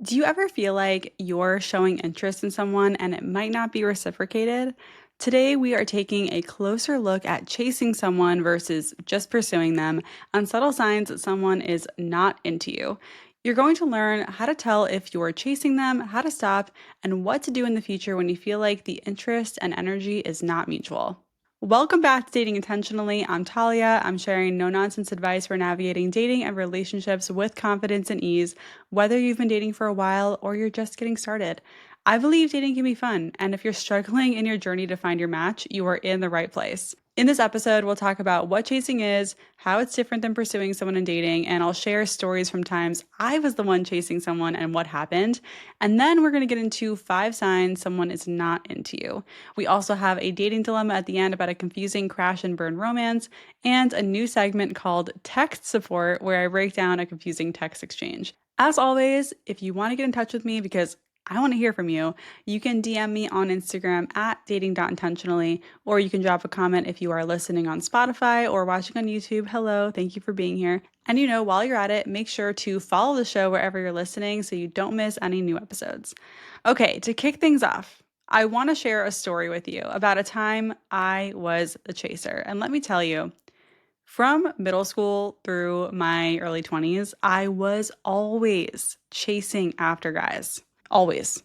Do you ever feel like you're showing interest in someone and it might not be reciprocated? Today, we are taking a closer look at chasing someone versus just pursuing them on subtle signs that someone is not into you. You're going to learn how to tell if you're chasing them, how to stop, and what to do in the future when you feel like the interest and energy is not mutual. Welcome back to Dating Intentionally. I'm Talia. I'm sharing no nonsense advice for navigating dating and relationships with confidence and ease, whether you've been dating for a while or you're just getting started. I believe dating can be fun, and if you're struggling in your journey to find your match, you are in the right place. In this episode, we'll talk about what chasing is, how it's different than pursuing someone in dating, and I'll share stories from times I was the one chasing someone and what happened. And then we're going to get into 5 signs someone is not into you. We also have a dating dilemma at the end about a confusing crash and burn romance, and a new segment called Text Support, where I break down a confusing text exchange. As always, if you want to get in touch with me because I want to hear from you, you can DM me on Instagram at dating.intentionally, or you can drop a comment if you are listening on Spotify or watching on YouTube. Hello, thank you for being here. And while you're at it, make sure to follow the show wherever you're listening so you don't miss any new episodes. Okay, to kick things off, I want to share a story with you about a time I was a chaser. And let me tell you, from middle school through my early 20s, I was always chasing after guys. Always.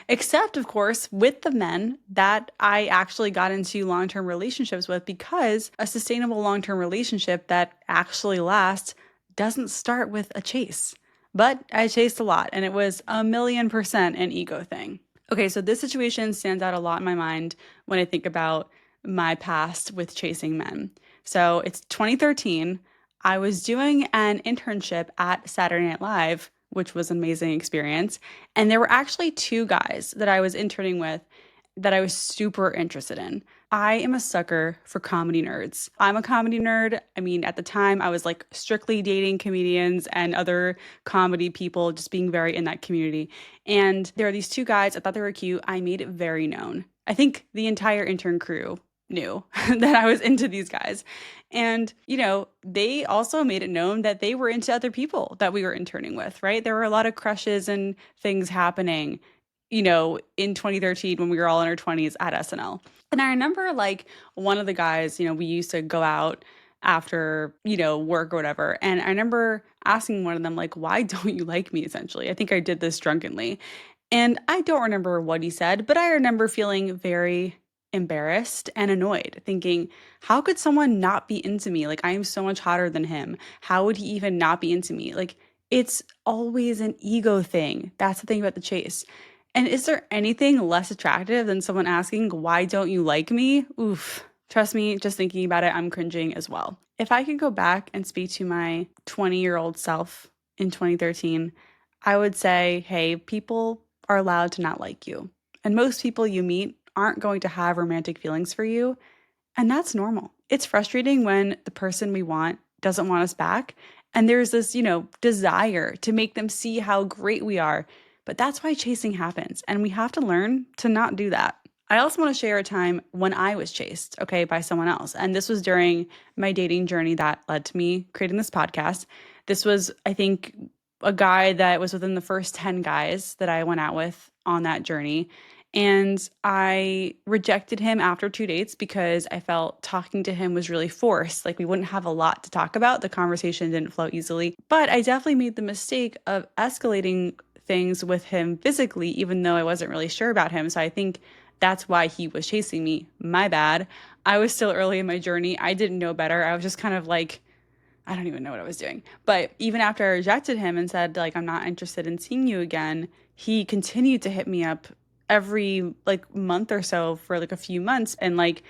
Except, of course, with the men that I actually got into long term relationships with, because a sustainable long term relationship that actually lasts doesn't start with a chase. But I chased a lot, and it was 1,000,000% an ego thing. Okay, so this situation stands out a lot in my mind when I think about my past with chasing men. So it's 2013. I was doing an internship at Saturday Night Live, which was an amazing experience. And there were actually 2 guys that I was interning with that I was super interested in. I am a sucker for comedy nerds. I'm a comedy nerd. I mean, at the time, I was like strictly dating comedians and other comedy people, just being very in that community. And there are these 2 guys. I thought they were cute. I made it very known. I think the entire intern crew knew that I was into these guys. And, they also made it known that they were into other people that we were interning with, right? There were a lot of crushes and things happening, in 2013 when we were all in our 20s at SNL. And I remember like one of the guys, we used to go out after, work or whatever. And I remember asking one of them, like, why don't you like me, essentially? I think I did this drunkenly. And I don't remember what he said, but I remember feeling very embarrassed and annoyed, thinking, how could someone not be into me? Like, I am so much hotter than him. How would he even not be into me? Like, it's always an ego thing. That's the thing about the chase. And is there anything less attractive than someone asking, why don't you like me? Oof. Trust me, just thinking about it, I'm cringing as well. If I could go back and speak to my 20-year-old self in 2013, I would say, hey, people are allowed to not like you. And most people you meet aren't going to have romantic feelings for you. And that's normal. It's frustrating when the person we want doesn't want us back. And there's this, desire to make them see how great we are. But that's why chasing happens. And we have to learn to not do that. I also want to share a time when I was chased, okay, by someone else. And this was during my dating journey that led to me creating this podcast. This was, I think, a guy that was within the first 10 guys that I went out with on that journey. And I rejected him after 2 dates because I felt talking to him was really forced. Like we wouldn't have a lot to talk about. The conversation didn't flow easily. But I definitely made the mistake of escalating things with him physically, even though I wasn't really sure about him. So I think that's why he was chasing me. My bad. I was still early in my journey. I didn't know better. I was just kind of like, I don't even know what I was doing. But even after I rejected him and said, like, I'm not interested in seeing you again, he continued to hit me up every like month or so for like a few months. And like,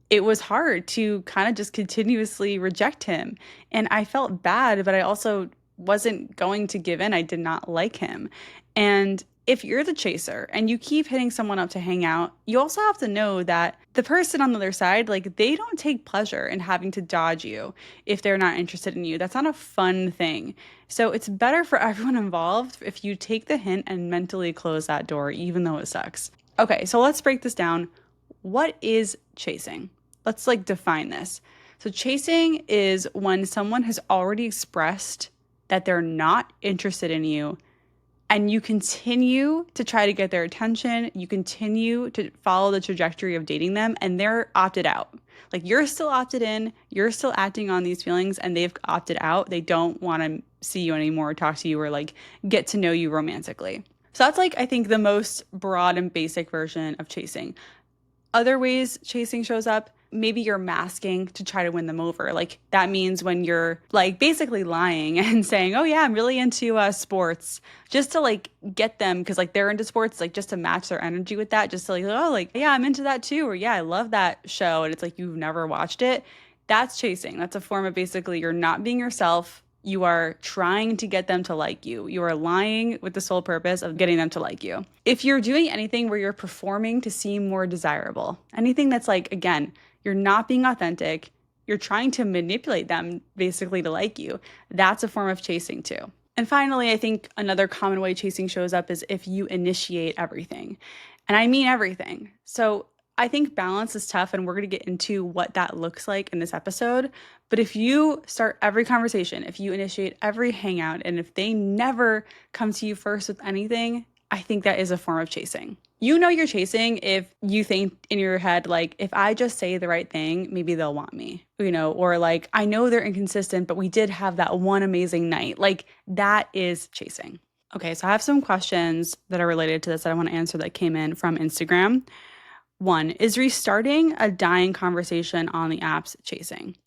it was hard to kind of just continuously reject him. And I felt bad, but I also wasn't going to give in. I did not like him. And if you're the chaser and you keep hitting someone up to hang out, you also have to know that the person on the other side, like they don't take pleasure in having to dodge you if they're not interested in you. That's not a fun thing. So it's better for everyone involved if you take the hint and mentally close that door, even though it sucks. Okay, so let's break this down. What is chasing? Let's like define this. So chasing is when someone has already expressed that they're not interested in you and you continue to try to get their attention, you continue to follow the trajectory of dating them, and they're opted out. Like you're still opted in, you're still acting on these feelings, and they've opted out. They don't want to see you anymore, talk to you, or like get to know you romantically. So that's like, I think, the most broad and basic version of chasing. Other ways chasing shows up, maybe you're masking to try to win them over. Like that means when you're like basically lying and saying, "Oh yeah, I'm really into sports," just to like get them because like they're into sports, like just to match their energy with that, just to like, "Oh, like yeah, I'm into that too," or "Yeah, I love that show," and it's like you've never watched it. That's chasing. That's a form of basically you're not being yourself. You are trying to get them to like you. You are lying with the sole purpose of getting them to like you. If you're doing anything where you're performing to seem more desirable, anything that's like, again, you're not being authentic, you're trying to manipulate them basically to like you, that's a form of chasing too. And finally, I think another common way chasing shows up is if you initiate everything. And I mean everything. So I think balance is tough, and we're going to get into what that looks like in this episode. But if you start every conversation, if you initiate every hangout, and if they never come to you first with anything, I think that is a form of chasing. You know you're chasing if you think in your head, like, if I just say the right thing, maybe they'll want me, or like, I know they're inconsistent, but we did have that one amazing night. Like, that is chasing. Okay, so I have some questions that are related to this that I want to answer that came in from Instagram. One, is restarting a dying conversation on the apps chasing?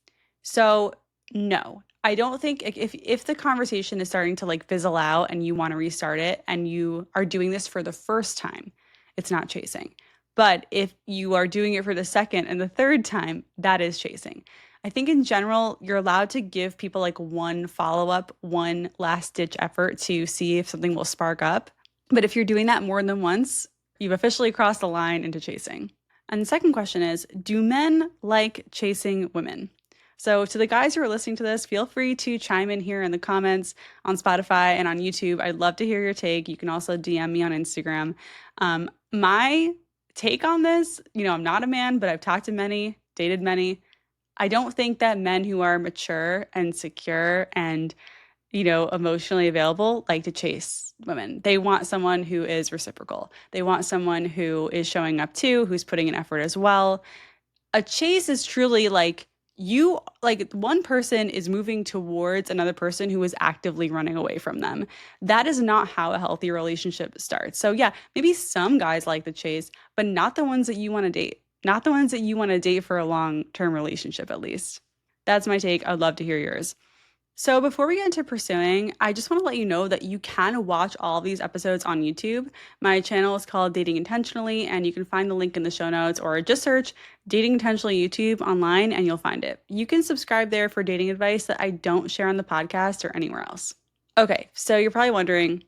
So, no. I don't think if the conversation is starting to like fizzle out and you want to restart it and you are doing this for the first time, it's not chasing. But if you are doing it for the second and the third time, that is chasing. I think in general, you're allowed to give people like one follow-up, one last ditch effort to see if something will spark up. But if you're doing that more than once, you've officially crossed the line into chasing. And the second question is, do men like chasing women? So to the guys who are listening to this, feel free to chime in here in the comments on Spotify and on YouTube. I'd love to hear your take. You can also DM me on Instagram. My take on this, I'm not a man, but I've talked to many, dated many. I don't think that men who are mature and secure and emotionally available like to chase women. They want someone who is reciprocal. They want someone who is showing up too, who's putting in effort as well. A chase is truly like one person is moving towards another person who is actively running away from them. That is not how a healthy relationship starts. So yeah, maybe some guys like the chase, but not the ones that you want to date. Not the ones that you want to date for a long-term relationship, at least. That's my take. I'd love to hear yours. So before we get into pursuing, I just want to let you know that you can watch all of these episodes on YouTube. My channel is called Dating Intentionally, and you can find the link in the show notes or just search Dating Intentionally YouTube online and you'll find it. You can subscribe there for dating advice that I don't share on the podcast or anywhere else. Okay, so you're probably wondering,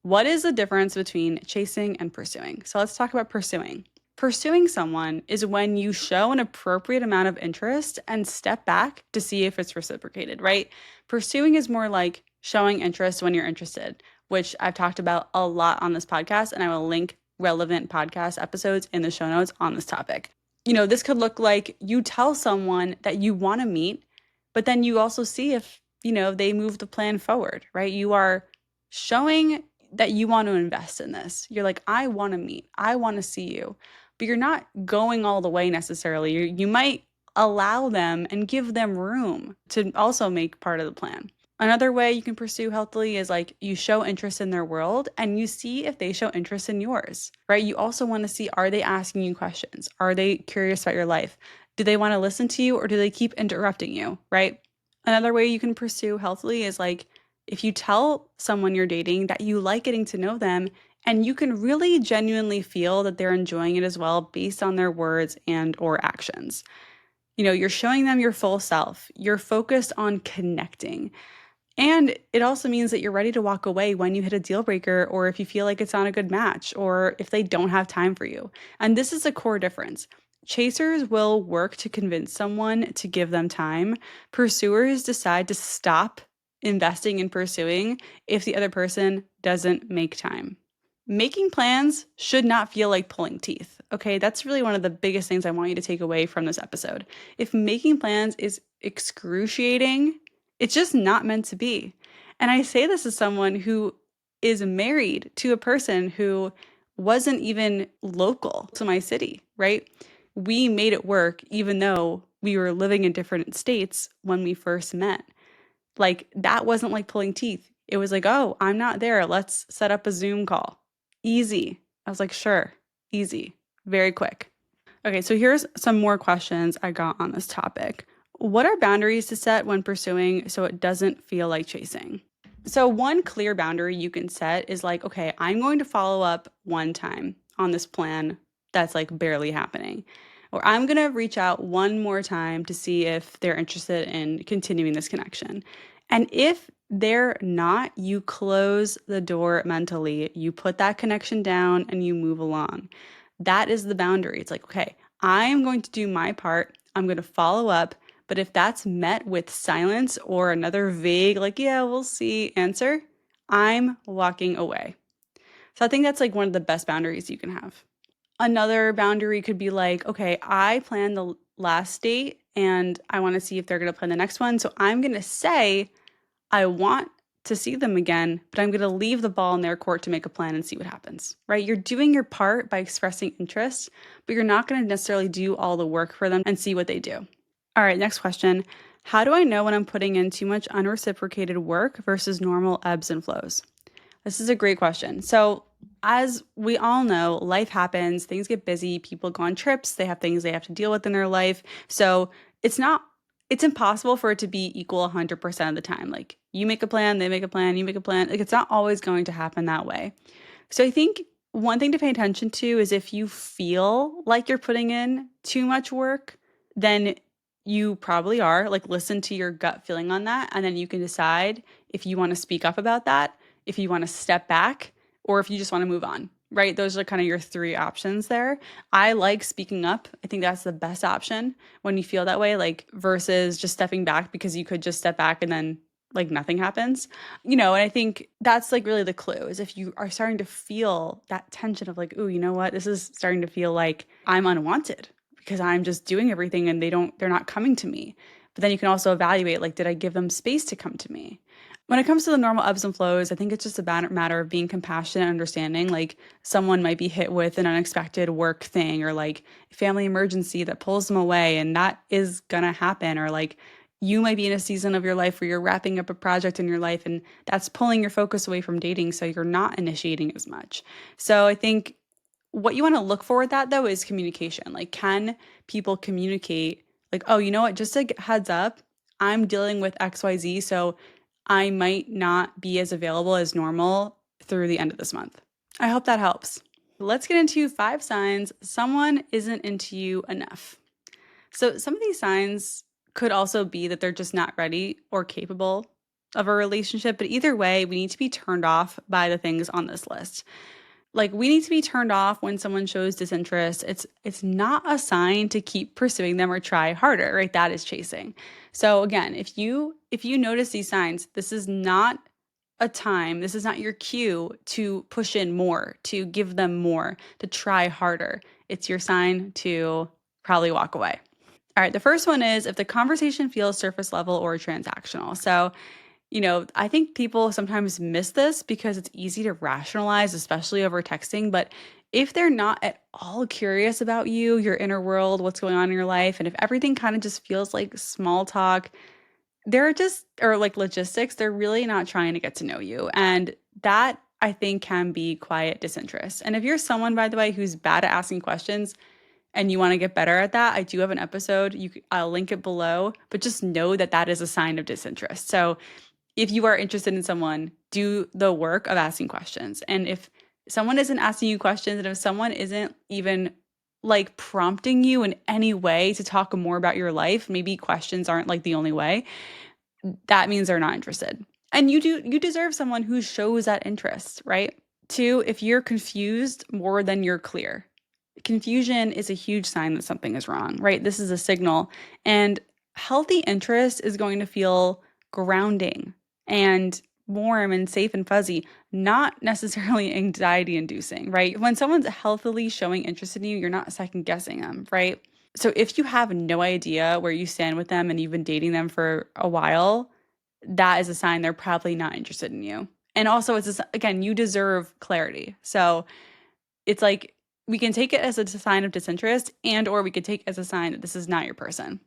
what is the difference between chasing and pursuing? So let's talk about pursuing. Pursuing someone is when you show an appropriate amount of interest and step back to see if it's reciprocated, right? Pursuing is more like showing interest when you're interested, which I've talked about a lot on this podcast, and I will link relevant podcast episodes in the show notes on this topic. This could look like you tell someone that you want to meet, but then you also see if, they move the plan forward, right? You are showing that you want to invest in this. You're like, I want to meet, I want to see you, but you're not going all the way necessarily. You might allow them and give them room to also make part of the plan. Another way you can pursue healthily is like you show interest in their world and you see if they show interest in yours, right? You also want to see, are they asking you questions? Are they curious about your life? Do they want to listen to you or do they keep interrupting you, right? Another way you can pursue healthily is like if you tell someone you're dating that you like getting to know them and you can really genuinely feel that they're enjoying it as well based on their words and or actions. You're showing them your full self. You're focused on connecting. And it also means that you're ready to walk away when you hit a deal breaker or if you feel like it's not a good match or if they don't have time for you. And this is a core difference. Chasers will work to convince someone to give them time. Pursuers decide to stop investing in pursuing if the other person doesn't make time. Making plans should not feel like pulling teeth. Okay, that's really one of the biggest things I want you to take away from this episode. If making plans is excruciating, it's just not meant to be. And I say this as someone who is married to a person who wasn't even local to my city, right? We made it work even though we were living in different states when we first met. Like that wasn't like pulling teeth. It was like, oh, I'm not there. Let's set up a Zoom call. Easy. I was like, sure, easy, very quick. Okay, so here's some more questions I got on this topic. What are boundaries to set when pursuing so it doesn't feel like chasing? So, one clear boundary you can set is like, okay, I'm going to follow up one time on this plan that's like barely happening. Or I'm going to reach out one more time to see if they're interested in continuing this connection. And if they're not, you close the door mentally. You put that connection down and you move along. That is the boundary. It's like, okay, I am going to do my part. I'm going to follow up. But if that's met with silence or another vague, like, yeah, we'll see answer, I'm walking away. So I think that's like one of the best boundaries you can have. Another boundary could be like, okay, I planned the last date and I want to see if they're going to plan the next one. So I'm going to say, I want to see them again, but I'm going to leave the ball in their court to make a plan and see what happens, right? You're doing your part by expressing interest, but you're not going to necessarily do all the work for them and see what they do. All right, next question. How do I know when I'm putting in too much unreciprocated work versus normal ebbs and flows? This is a great question. So, as we all know, life happens, things get busy, people go on trips, they have things they have to deal with in their life. So, it's not it's impossible for it to be equal 100% of the time. Like, you make a plan, they make a plan, you make a plan. Like, it's not always going to happen that way. So, I think one thing to pay attention to is if you feel like you're putting in too much work, then you probably are. Like, listen to your gut feeling on that, and then you can decide if you want to speak up about that, if you want to step back, or if you just want to move on, right? Those are kind of your three options there. I like speaking up. I think that's the best option when you feel that way, like versus just stepping back because you could just step back and then like nothing happens, and I think that's like really the clue is if you are starting to feel that tension of like, oh, you know what, this is starting to feel like I'm unwanted because I'm just doing everything and they're not coming to me. But then you can also evaluate like, did I give them space to come to me? When it comes to the normal ebbs and flows, I think it's just a matter of being compassionate and understanding. Like someone might be hit with an unexpected work thing or like family emergency that pulls them away, and that is gonna happen. Or like you might be in a season of your life where you're wrapping up a project in your life and that's pulling your focus away from dating. So you're not initiating as much. So I think what you want to look for with that though is communication. Like, can people communicate, like, oh, you know what, just a heads up, I'm dealing with XYZ, so I might not be as available as normal through the end of this month. I hope that helps. Let's get into 5 signs someone isn't into you enough. So, some of these signs could also be that they're just not ready or capable of a relationship, but either way, we need to be turned off by the things on this list. Like we need to be turned off when someone shows disinterest. It's not a sign to keep pursuing them or try harder, right? That is chasing. So again, if you notice these signs, this is not a time, this is not your cue to push in more, to give them more, to try harder. It's your sign to probably walk away. All right, the first one is if the conversation feels surface level or transactional. So I think people sometimes miss this because it's easy to rationalize, especially over texting. But if they're not at all curious about you, your inner world, what's going on in your life, and if everything kind of just feels like small talk, or like logistics, they're really not trying to get to know you. And that I think can be quiet disinterest. And if you're someone, by the way, who's bad at asking questions, and you want to get better at that, I do have an episode. I'll link it below, but just know that that is a sign of disinterest. So if you are interested in someone, do the work of asking questions. And if someone isn't asking you questions, and if someone isn't even like prompting you in any way to talk more about your life, maybe questions aren't like the only way, that means they're not interested. And you deserve someone who shows that interest, right? 2, if you're confused more than you're clear. Confusion is a huge sign that something is wrong, right? This is a signal. And healthy interest is going to feel grounding and warm and safe and fuzzy, not necessarily anxiety inducing, right? When someone's healthily showing interest in you, you're not second guessing them, right? So if you have no idea where you stand with them and you've been dating them for a while, that is a sign they're probably not interested in you. And also, it's just, again, you deserve clarity. So it's like we can take it as a sign of disinterest, and or we could take it as a sign that this is not your person.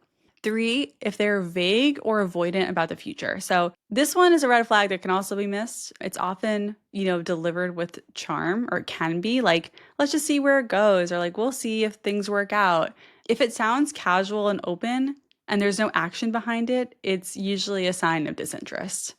Three, if they're vague or avoidant about the future. So this one is a red flag that can also be missed. It's often, delivered with charm, or it can be like, let's just see where it goes, or like, we'll see if things work out. If it sounds casual and open and there's no action behind it, it's usually a sign of disinterest.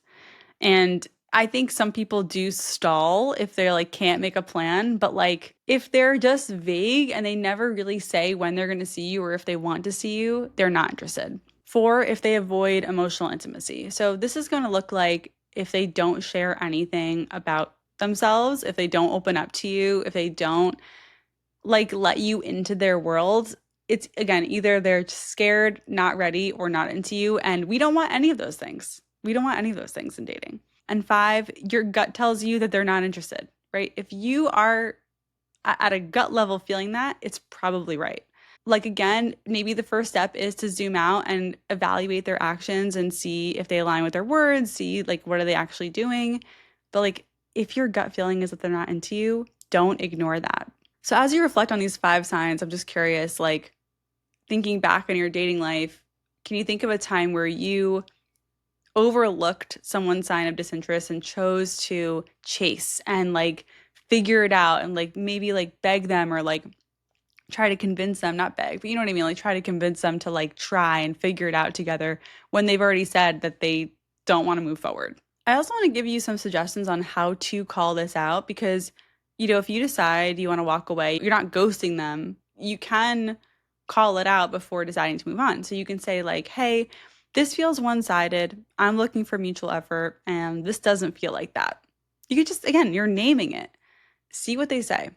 And I think some people do stall if they're like can't make a plan, but like if they're just vague and they never really say when they're going to see you or if they want to see you, they're not interested. Four, if they avoid emotional intimacy. So this is going to look like if they don't share anything about themselves, if they don't open up to you, if they don't like let you into their world. It's again, either they're scared, not ready, or not into you. And we don't want any of those things. We don't want any of those things in dating. And five, your gut tells you that they're not interested, right? If you are at a gut level feeling that, it's probably right. Like, again, maybe the first step is to zoom out and evaluate their actions and see if they align with their words, see like what are they actually doing. But like, if your gut feeling is that they're not into you, don't ignore that. So as you reflect on these five signs, I'm just curious, like thinking back on your dating life, can you think of a time where you overlooked someone's sign of disinterest and chose to chase and like figure it out and like maybe like beg them or like try to convince them, not beg, but you know what I mean? Like try to convince them to like try and figure it out together when they've already said that they don't want to move forward. I also want to give you some suggestions on how to call this out because, if you decide you want to walk away, you're not ghosting them. You can call it out before deciding to move on. So you can say, like, hey, this feels one sided. I'm looking for mutual effort, and this doesn't feel like that. You could just, again, you're naming it. See what they say.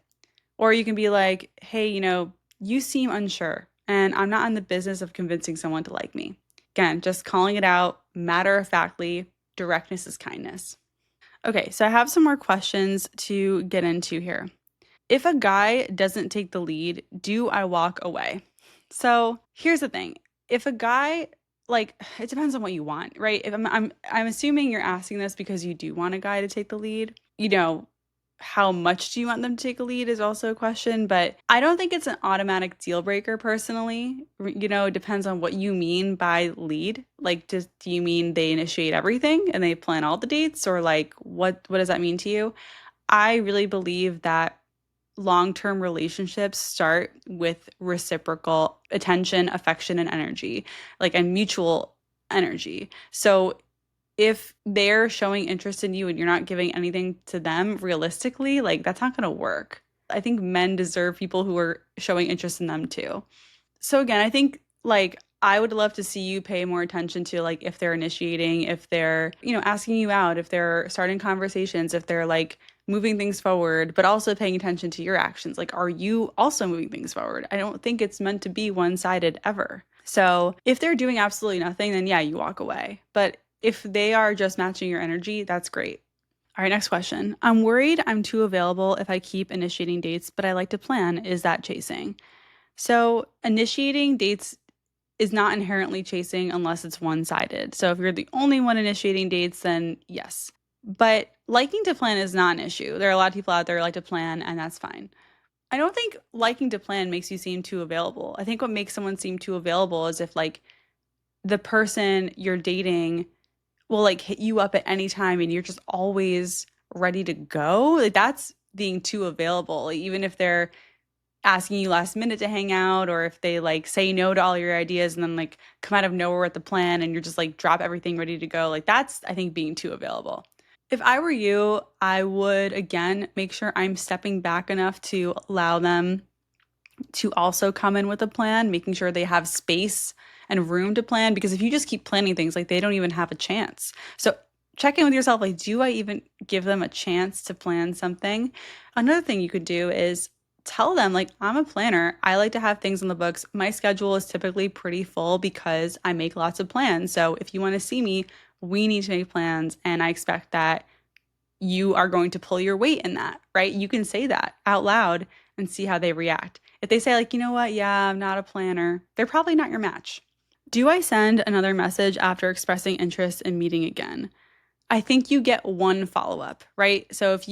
Or you can be like, hey, you seem unsure, and I'm not in the business of convincing someone to like me. Again, just calling it out matter of factly. Directness is kindness. Okay, so I have some more questions to get into here. If a guy doesn't take the lead, do I walk away? So here's the thing. If a guy, like, it depends on what you want, right? If I'm assuming you're asking this because you do want a guy to take the lead. How much do you want them to take a lead is also a question, but I don't think it's an automatic deal breaker personally. It depends on what you mean by lead. Like, do you mean they initiate everything and they plan all the dates, or like what does that mean to you? I really believe that long-term relationships start with reciprocal attention, affection, and energy, like and mutual energy. So if they're showing interest in you and you're not giving anything to them realistically, like that's not going to work. I think men deserve people who are showing interest in them too. So again, I think like I would love to see you pay more attention to like if they're initiating, if they're, asking you out, if they're starting conversations, if they're like moving things forward, but also paying attention to your actions. Like, are you also moving things forward? I don't think it's meant to be one-sided ever. So if they're doing absolutely nothing, then yeah, you walk away. But if they are just matching your energy, that's great. All right, next question. I'm worried I'm too available if I keep initiating dates, but I like to plan. Is that chasing? So, initiating dates is not inherently chasing unless it's one sided. So, if you're the only one initiating dates, then yes. But liking to plan is not an issue. There are a lot of people out there who like to plan, and that's fine. I don't think liking to plan makes you seem too available. I think what makes someone seem too available is if, like, the person you're dating will, like, hit you up at any time and you're just always ready to go. Like, that's being too available. Like, even if they're asking you last minute to hang out, or if they like say no to all your ideas and then like come out of nowhere with the plan and you're just like drop everything ready to go, like that's, I think, being too available. If I were you, I would again make sure I'm stepping back enough to allow them to also come in with a plan, making sure they have space and room to plan, because if you just keep planning things, like they don't even have a chance. So check in with yourself, like, do I even give them a chance to plan something? Another thing you could do is tell them, like, I'm a planner. I like to have things on the books. My schedule is typically pretty full because I make lots of plans. So if you want to see me, we need to make plans. And I expect that you are going to pull your weight in that, right? You can say that out loud and see how they react. If they say, like, you know what, yeah, I'm not a planner, they're probably not your match. Do I send another message after expressing interest in meeting again? I think you get one follow-up, right? So if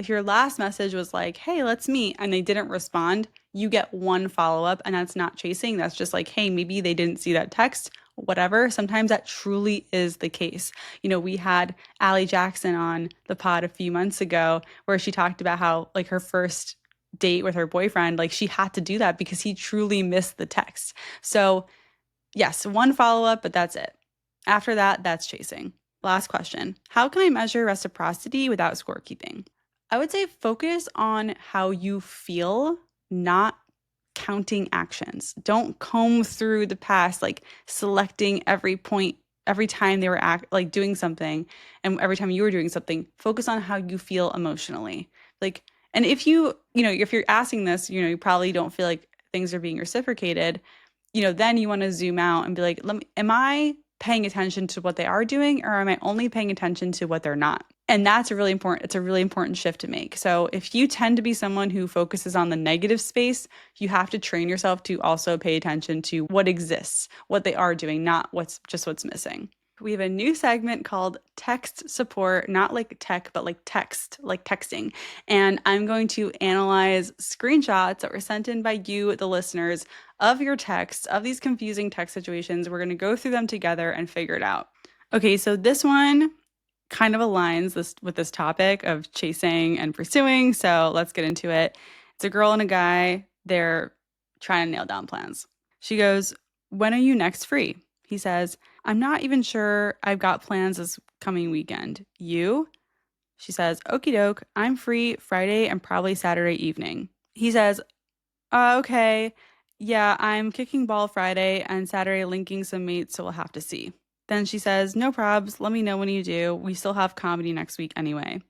your last message was like, "Hey, let's meet," and they didn't respond, you get one follow-up and that's not chasing. That's just like, "Hey, maybe they didn't see that text." Whatever. Sometimes that truly is the case. We had Allie Jackson on the pod a few months ago where she talked about how like her first date with her boyfriend, like she had to do that because he truly missed the text. So, yes, one follow-up, but that's it. After that, that's chasing. Last question. How can I measure reciprocity without scorekeeping? I would say focus on how you feel, not counting actions. Don't comb through the past, like selecting every point every time they were like doing something and every time you were doing something. Focus on how you feel emotionally. Like, and if if you're asking this, you probably don't feel like things are being reciprocated, then you want to zoom out and be like, am I paying attention to what they are doing or am I only paying attention to what they're not? And it's a really important shift to make. So if you tend to be someone who focuses on the negative space, you have to train yourself to also pay attention to what exists, what they are doing, not what's missing. We have a new segment called text support, not like tech, but like text, like texting. And I'm going to analyze screenshots that were sent in by you, the listeners, of your texts, of these confusing text situations. We're going to go through them together and figure it out. Okay, so this one kind of aligns with this topic of chasing and pursuing. So let's get into it. It's a girl and a guy. They're trying to nail down plans. She goes, "When are you next free?" He says, "I'm not even sure I've got plans this coming weekend. You?" She says, "Okie doke. I'm free Friday and probably Saturday evening." He says, Okay. Yeah, I'm kicking ball Friday and Saturday linking some mates, so we'll have to see." Then she says, "No probs. Let me know when you do. We still have comedy next week anyway."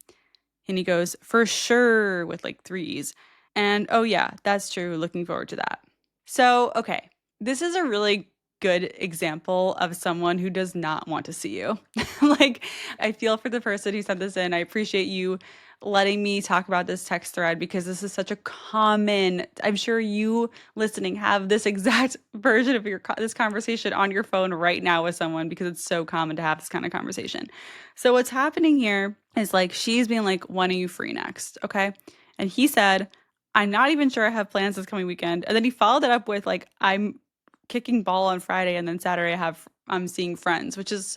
And he goes, "For sure," with like threes. And oh, yeah, that's true. Looking forward to that. So, okay, this is a really good example of someone who does not want to see you. Like, I feel for the person who sent this in. I appreciate you letting me talk about this text thread because this is such a common, I'm sure you listening have this exact version of this conversation on your phone right now with someone because it's so common to have this kind of conversation. So what's happening here is like she's being like, "When are you free next?" Okay. And he said, "I'm not even sure I have plans this coming weekend." And then he followed it up with like, "I'm kicking ball on Friday and then Saturday I'm seeing friends," which is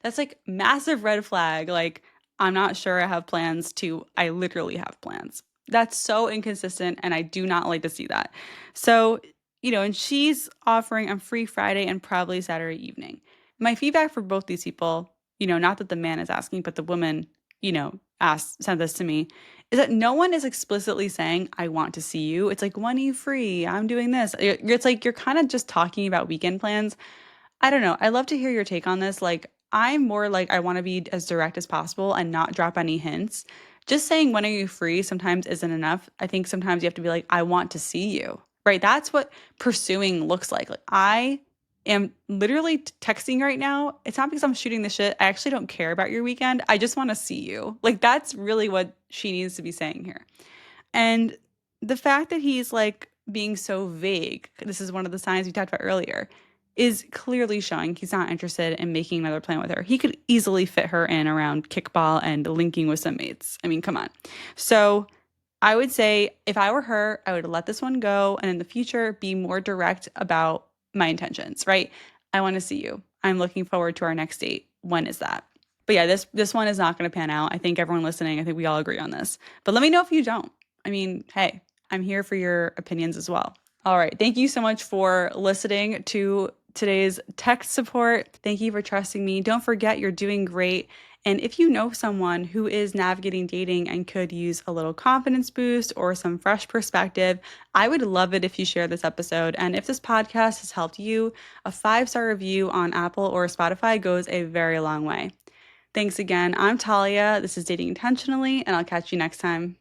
that's like massive red flag. Like, "I'm not sure I have plans," to "I literally have plans." That's so inconsistent and I do not like to see that. So, and she's offering, "I'm free Friday and probably Saturday evening." My feedback for both these people, not that the man is asking, but the woman, sent this to me, is that no one is explicitly saying, "I want to see you." It's like, "When are you free? I'm doing this." It's like you're kind of just talking about weekend plans. I don't know. I love to hear your take on this. Like, I'm more like I want to be as direct as possible and not drop any hints. Just saying, "When are you free?" sometimes isn't enough. I think sometimes you have to be like, "I want to see you." Right? That's what pursuing looks like. Like, I am literally texting right now. It's not because I'm shooting the shit. I actually don't care about your weekend. I just want to see you. Like, that's really what she needs to be saying here. And the fact that he's like being so vague, this is one of the signs we talked about earlier, is clearly showing he's not interested in making another plan with her. He could easily fit her in around kickball and linking with some mates. I mean, come on. So I would say if I were her, I would let this one go and in the future be more direct about my intentions, right? "I want to see you. I'm looking forward to our next date. When is that?" But yeah, this one is not going to pan out. I think everyone listening, I think we all agree on this. But let me know if you don't. I mean, hey, I'm here for your opinions as well. All right. Thank you so much for listening to today's tech support. Thank you for trusting me. Don't forget you're doing great. And if you know someone who is navigating dating and could use a little confidence boost or some fresh perspective, I would love it if you share this episode. And if this podcast has helped you, a 5-star review on Apple or Spotify goes a very long way. Thanks again. I'm Talia. This is Dating Intentionally, and I'll catch you next time.